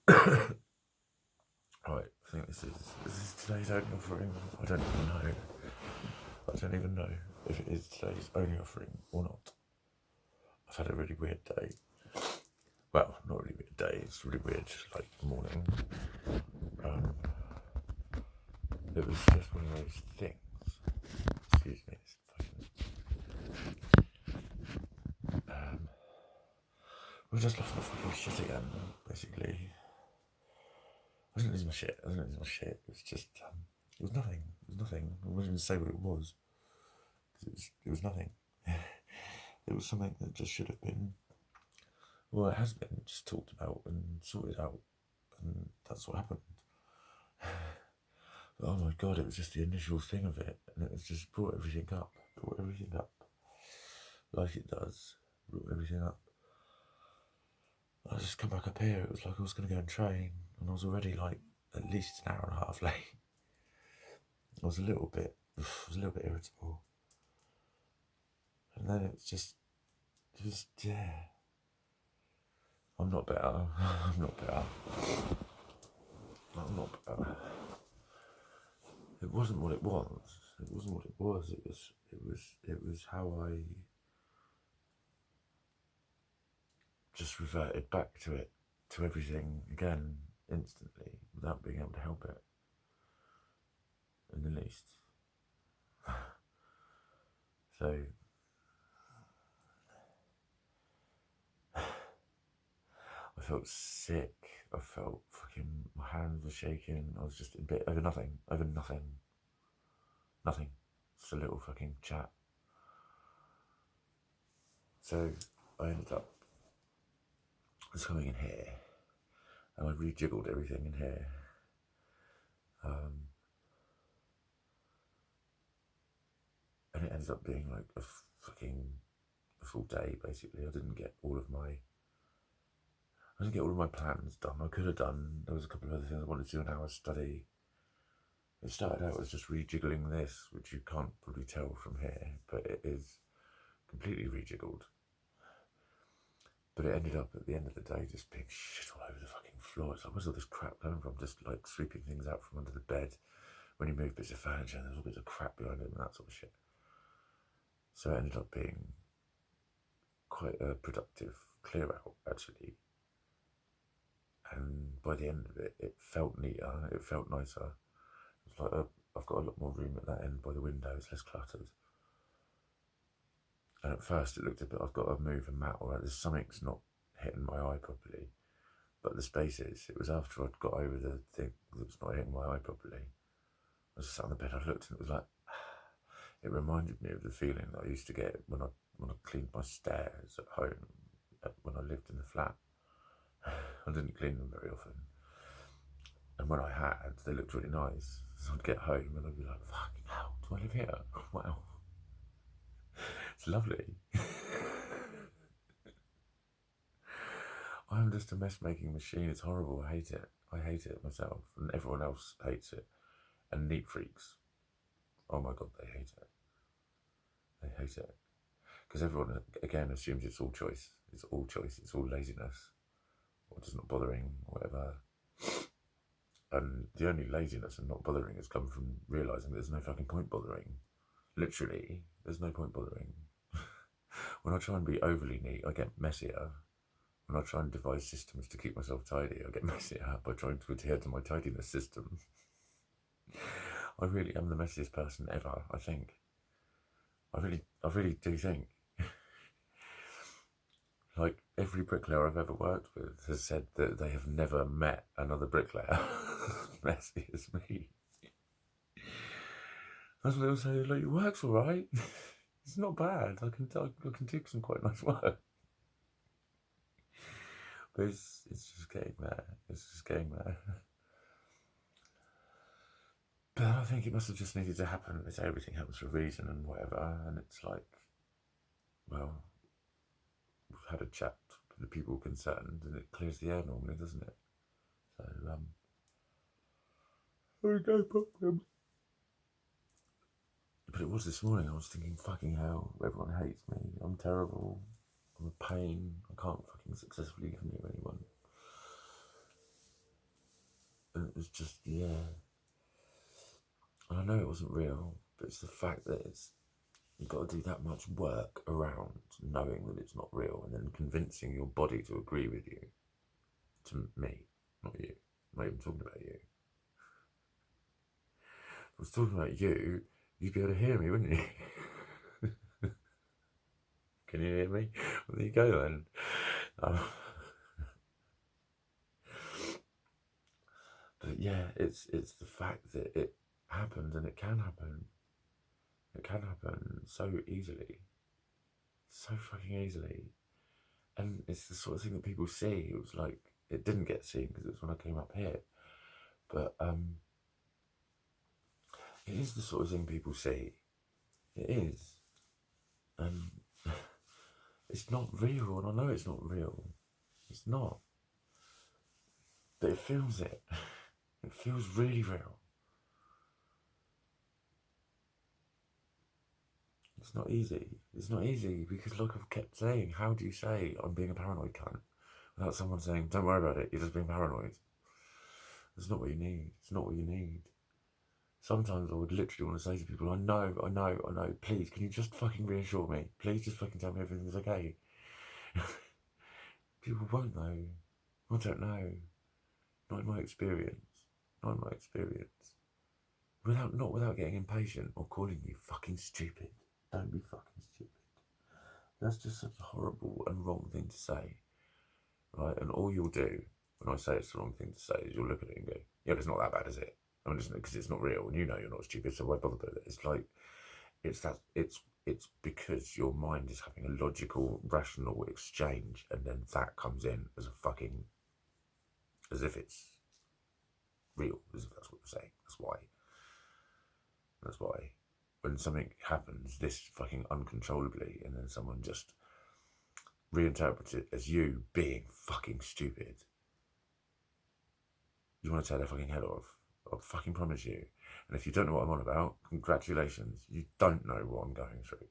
Right, I think this is today's only offering. I don't even know. I don't even know if it is today's only offering or not. I've had a really weird day. Well, not really weird day. It's really weird, like morning. Um, it was just one of those things. Excuse me. It's fucking, we just lost my fucking shit again. Basically, I wasn't losing my shit. It was just, it was nothing. It was nothing. I wasn't even say what it was. It was nothing. It was something that just should have been, well, it has been just talked about and sorted out, and that's what happened. But oh my god, it was just the initial thing of it, and it was just brought everything up, like it does, brought everything up. I just come back up here. It was like I was going to go and train, and I was already like at least an hour and a half late. I was a little bit irritable, and then it was yeah. I'm not better. I'm not better. It wasn't what it was. It was how I just reverted back to it, to everything again instantly, without being able to help it in the least. So I felt sick. I felt fucking, my hands were shaking. I was just in bit over nothing. Just a little fucking chat. So I ended up just coming in here, and I rejiggled everything in here. And it ended up being like a full day basically. I didn't get all of my plans done. I could have done. There was a couple of other things I wanted to do an hour's study. It started out as just rejiggling this, which you can't probably tell from here, but it is completely rejiggled. But it ended up at the end of the day just being shit all over the fucking floor. It's like, where's all this crap coming from? Just like sweeping things out from under the bed when you move bits of furniture, and there's all bits of crap behind it and that sort of shit. So it ended up being quite a productive clear out, actually. And by the end of it, it felt neater, it felt nicer. It's like I've got a lot more room at that end by the window, it's less cluttered. And at first it looked a bit, I've got to move a mat, or there's something's not hitting my eye properly. But the spaces, it was after I'd got over the thing that was not hitting my eye properly. I was sat on the bed, I looked, and it was like, it reminded me of the feeling that I used to get when I cleaned my stairs at home when I lived in the flat. I didn't clean them very often, and when I had, they looked really nice. So I'd get home and I'd be like, fucking hell, do I live here? Wow, it's lovely. I'm just a mess making machine. It's horrible. I hate it myself, and everyone else hates it. And neat freaks, oh my god, they hate it. Because everyone again assumes it's all choice. It's all laziness, or just not bothering, or whatever. And the only laziness and not bothering has come from realising there's no fucking point bothering. Literally, there's no point bothering. When I try and be overly neat, I get messier. When I try and devise systems to keep myself tidy, I get messier by trying to adhere to my tidiness system. I really am the messiest person ever, I think. I really do think. Like, every bricklayer I've ever worked with has said that they have never met another bricklayer as messy as me. That's what they'll say, like, your work's alright. It's not bad. I can do some quite nice work. But it's just getting there. But I think it must have just needed to happen. It's everything happens for a reason and whatever. And it's like, well, we've had a chat with the people concerned, and it clears the air normally, doesn't it? So, no problem. But it was this morning. I was thinking, fucking hell, everyone hates me. I'm terrible. I'm a pain. I can't fucking successfully come near anyone. And it was just, yeah. And I know it wasn't real, but it's the fact that you've got to do that much work around knowing that it's not real and then convincing your body to agree with you. To me, not you. I'm not even talking about you. If I was talking about you, you'd be able to hear me, wouldn't you? Can you hear me? Well, there you go then. But yeah, it's the fact that it happens, and it can happen. It can happen so easily. So fucking easily. And it's the sort of thing that people see. It was like, it didn't get seen because it was when I came up here. But it is the sort of thing people see. It is. And it's not real, and I know it's not real. It's not. But it feels it. It feels really real. It's not easy. It's not easy because, like I've kept saying, how do you say I'm being a paranoid cunt without someone saying, don't worry about it, you're just being paranoid? That's not what you need. It's not what you need. Sometimes I would literally want to say to people, I know, please, can you just fucking reassure me? Please just fucking tell me everything's okay. People won't know. I don't know. Not in my experience. Not in my experience. Not without getting impatient or calling you fucking stupid. Don't be fucking stupid. That's just such a horrible and wrong thing to say. Right? And all you'll do when I say it's the wrong thing to say is you'll look at it and go, yeah, but it's not that bad, is it? I mean, because it's not real, and you know you're not stupid, so why bother with it? It's like, it's because your mind is having a logical, rational exchange, and then that comes in as a fucking, as if it's real, as if that's what you're saying. That's why when something happens this fucking uncontrollably, and then someone just reinterprets it as you being fucking stupid, you want to tear their fucking head off. I fucking promise you. And if you don't know what I'm on about, congratulations. You don't know what I'm going through.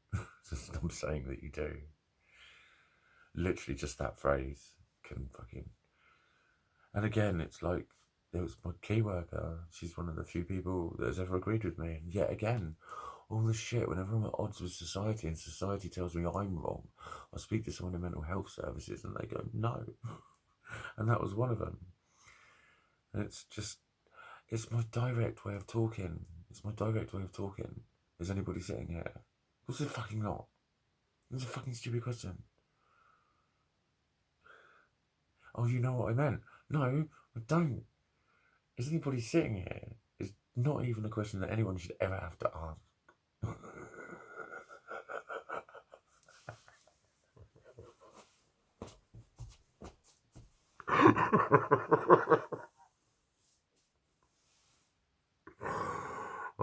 I'm saying that you do. Literally just that phrase can fucking... And again, it's like, it was my key worker. She's one of the few people that has ever agreed with me. And yet again, all the shit, whenever I'm at odds with society and society tells me I'm wrong, I speak to someone in mental health services and they go, no. And that was one of them. And it's just... It's my direct way of talking. It's my direct way of talking. Is anybody sitting here? Was it fucking not? It was a fucking stupid question. Oh, you know what I meant? No, I don't. Is anybody sitting here? It's not even a question that anyone should ever have to ask.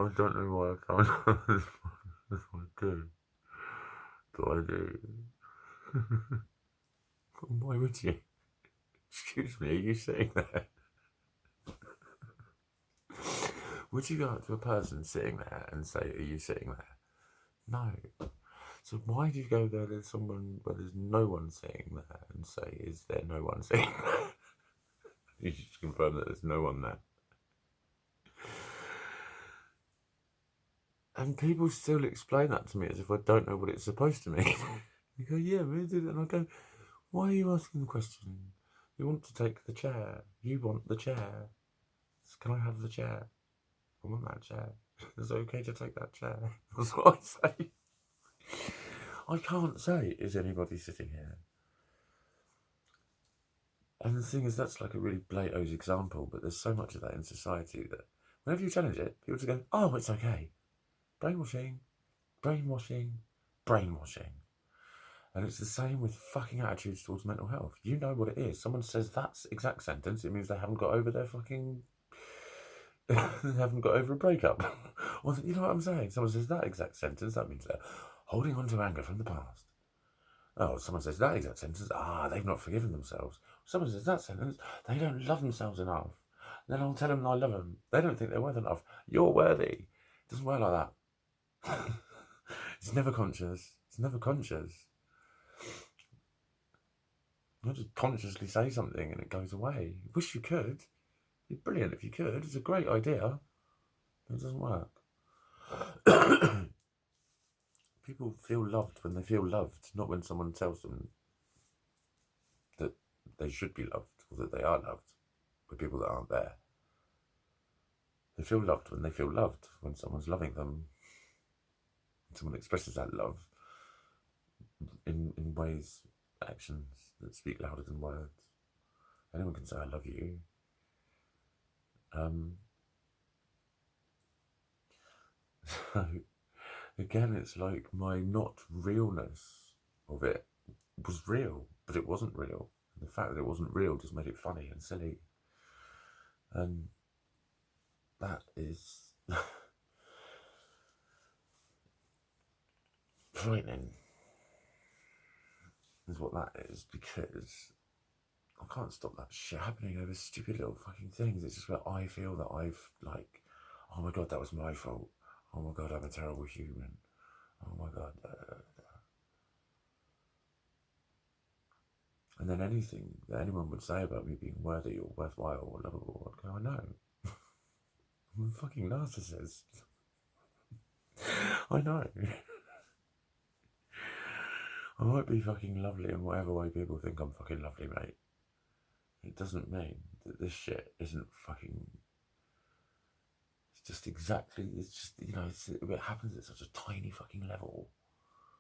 I don't know why I can't. That's what I do. But I do. Why would you? Excuse me, are you sitting there? Would you go up to a person sitting there and say, are you sitting there? No. So why do you go there to someone where there's no one sitting there and say, is there no one sitting there? You just confirm that there's no one there. And people still explain that to me as if I don't know what it's supposed to mean. You go, yeah, and I go, why are you asking the question? You want to take the chair. You want the chair. Can I have the chair? I want that chair. Is it okay to take that chair? That's what I say. I can't say, is anybody sitting here? And the thing is, that's like a really blatant example, but there's so much of that in society that whenever you challenge it, people just go, oh, it's okay. Brainwashing, brainwashing, brainwashing. And it's the same with fucking attitudes towards mental health. You know what it is. Someone says that exact sentence, it means they haven't got over their fucking... they haven't got over a breakup. Or, you know what I'm saying? Someone says that exact sentence, that means they're holding on to anger from the past. Oh, someone says that exact sentence, they've not forgiven themselves. Someone says that sentence, they don't love themselves enough. Then I'll tell them I love them. They don't think they're worth enough. You're worthy. It doesn't work like that. It's never conscious. It's never conscious. You just consciously say something and it goes away. Wish you could. It's brilliant if you could. It's a great idea. It doesn't work. People feel loved when they feel loved, not when someone tells them that they should be loved or that they are loved by people that aren't there. They feel loved when they feel loved, when someone's loving them. Someone expresses that love in ways, actions that speak louder than words. Anyone can say, I love you. So, again, it's like my not realness of it was real, but it wasn't real. And the fact that it wasn't real just made it funny and silly. And that is frightening, is what that is, because I can't stop that shit happening over stupid little fucking things. It's just where I feel that I've, like, oh my god, that was my fault. Oh my god, I'm a terrible human. Oh my god. And then anything that anyone would say about me being worthy or worthwhile or lovable, I'd go, I know. I'm a fucking narcissist. I know. I might be fucking lovely in whatever way people think I'm fucking lovely, mate. It doesn't mean that this shit isn't fucking... It's just exactly... It's just, you know, it happens at such a tiny fucking level.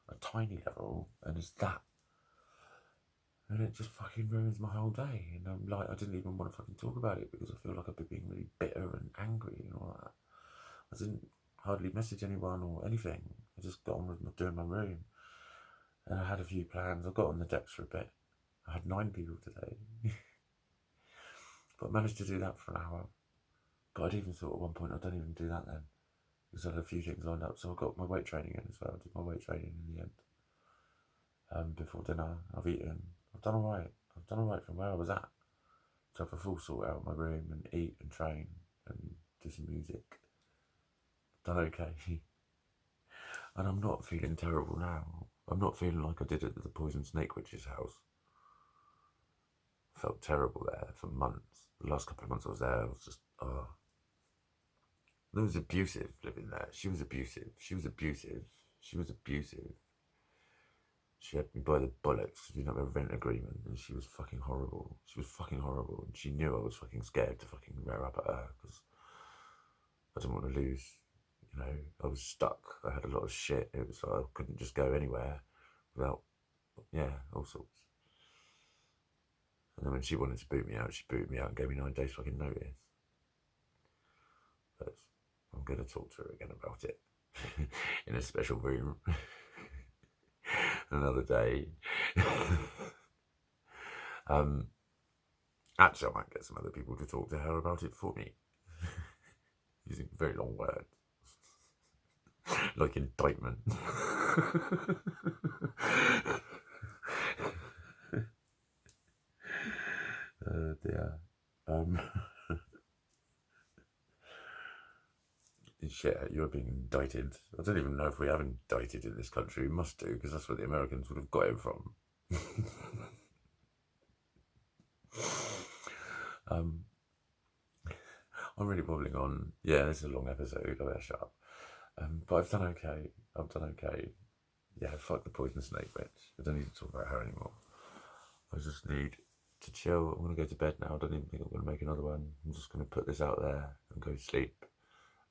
A tiny level. And it's that. And it just fucking ruins my whole day. And I'm like, I didn't even want to fucking talk about it because I feel like I've been being really bitter and angry and all that. I didn't hardly message anyone or anything. I just got on with doing my room. And I had a few plans. I got on the decks for a bit. I had 9 people today. But I managed to do that for an hour. But I'd even thought at one point I don't even do that then. Because I had a few things lined up. So I got my weight training in as well. I did my weight training in the end. Before dinner, I've eaten. I've done alright. I've done alright from where I was at. To have a full sort out of my room and eat and train and do some music. Done okay. And I'm not feeling terrible now. I'm not feeling like I did at the Poison Snake Witch's house. I felt terrible there for months. The last couple of months I was there, I was just, It was abusive living there. She was abusive. She was abusive. She was abusive. She had me by the bollocks because we didn't have a rent agreement, and she was fucking horrible. She was fucking horrible, and she knew I was fucking scared to fucking rear up at her because I didn't want to lose. You know, I was stuck. I had a lot of shit. It was like I couldn't just go anywhere without, all sorts. And then when she wanted to boot me out, she booted me out and gave me 9 days fucking notice. But I'm going to talk to her again about it in a special room another day. Actually, I might get some other people to talk to her about it for me. Using very long words. Like indictment. Oh dear. Shit, you're being indicted. I don't even know if we have indicted in this country. We must do, because that's where the Americans would have got it from. I'm really wobbling on. Yeah, this is a long episode. I better shut up. But I've done okay. Yeah, fuck the poison snake bitch. I don't need to talk about her anymore. I just need to chill. I'm going to go to bed now. I don't even think I'm going to make another one. I'm just going to put this out there and go sleep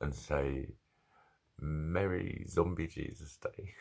and say, Merry Zombie Jesus Day.